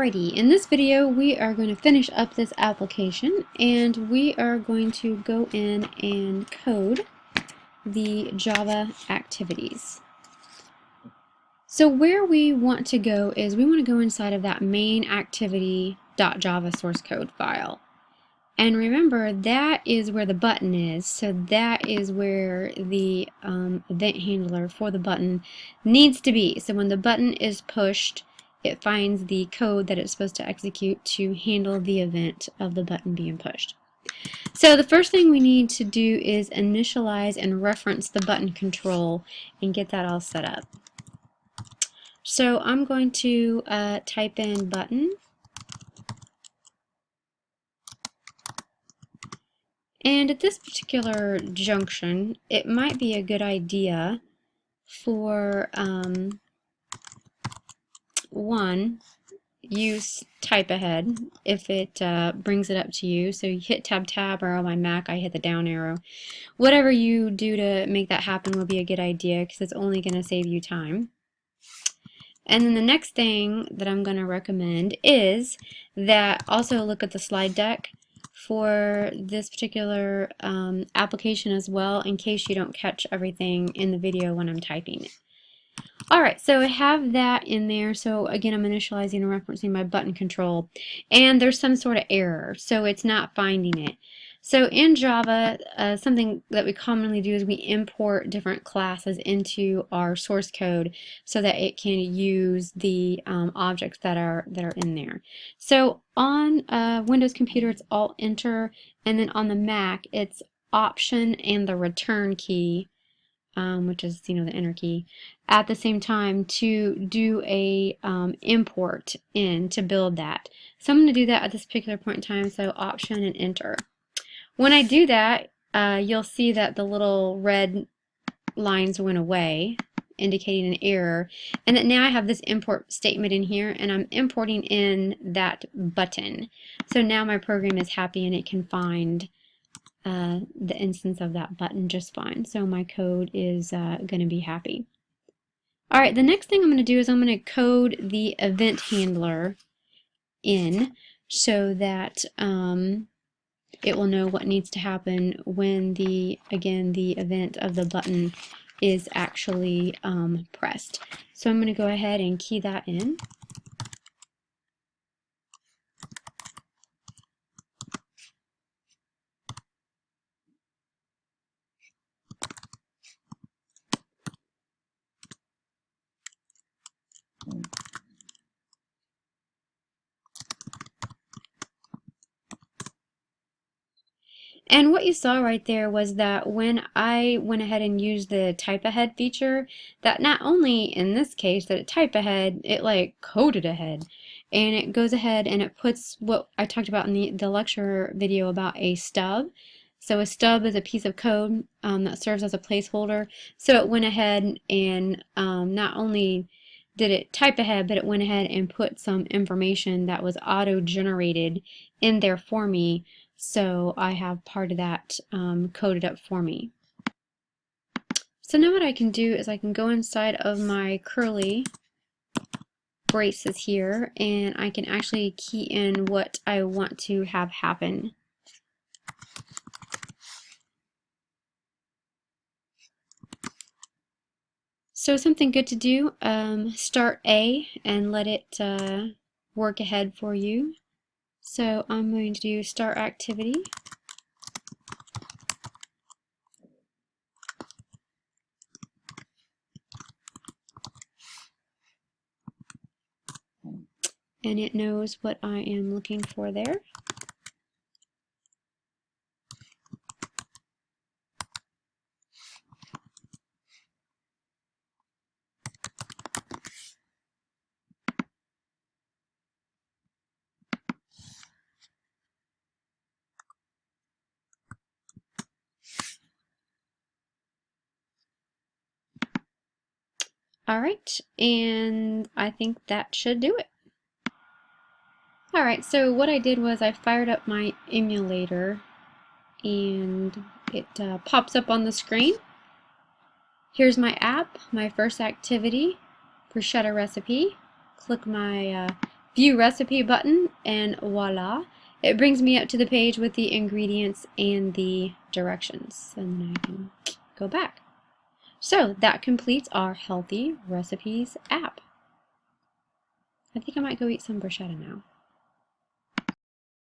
Alrighty, in this video we are going to finish up this application and we are going to go in and code the Java activities. So where we want to go is we want to go inside of that main activity.java source code file. And remember, that is where the button is, so that is where the event handler for the button needs to be. So when the button is pushed, it finds the code that it's supposed to execute to handle the event of the button being pushed. So the first thing we need to do is initialize and reference the button control and get that all set up. So I'm going to type in button. And at this particular junction, it might be a good idea for one, use type ahead if it brings it up to you. So you hit tab or on my Mac I hit the down arrow. Whatever you do to make that happen will be a good idea because it's only going to save you time. And then the next thing that I'm going to recommend is that also look at the slide deck for this particular application as well, in case you don't catch everything in the video when I'm typing it. Alright, so I have that in there. So again, I'm initializing and referencing my button control, and there's some sort of error, so it's not finding it. So in Java, something that we commonly do is we import different classes into our source code so that it can use the objects that are in there. So on a Windows computer, it's Alt-Enter, and then on the Mac, it's Option and the return key, which is the Enter key, at the same time to do a import in to build that. So I'm going to do that at this particular point in time. So Option and Enter. When I do that, you'll see that the little red lines went away, indicating an error, and that now I have this import statement in here, and I'm importing in that button. So now my program is happy and it can find the instance of that button just fine. So my code is going to be happy. Alright, the next thing I'm going to do is I'm going to code the event handler in so that it will know what needs to happen when the event of the button is actually pressed. So I'm going to go ahead and key that in. And what you saw right there was that when I went ahead and used the type ahead feature, that not only in this case that it type ahead, it like coded ahead. And it goes ahead and it puts what I talked about in the lecture video about a stub. So a stub is a piece of code that serves as a placeholder. So it went ahead and not only did it type ahead, but it went ahead and put some information that was auto-generated in there for me. So I have part of that coded up for me. So now what I can do is I can go inside of my curly braces here and I can actually key in what I want to have happen. So something good to do, start A and let it work ahead for you. So I'm going to do start activity. And it knows what I am looking for there. Alright, and I think that should do it. Alright, so what I did was I fired up my emulator and it pops up on the screen. Here's my app, my first activity, bruschetta recipe. Click my View recipe button, and voila, it brings me up to the page with the ingredients and the directions, and then I can go back. So that completes our Healthy Recipes app. I think I might go eat some bruschetta now.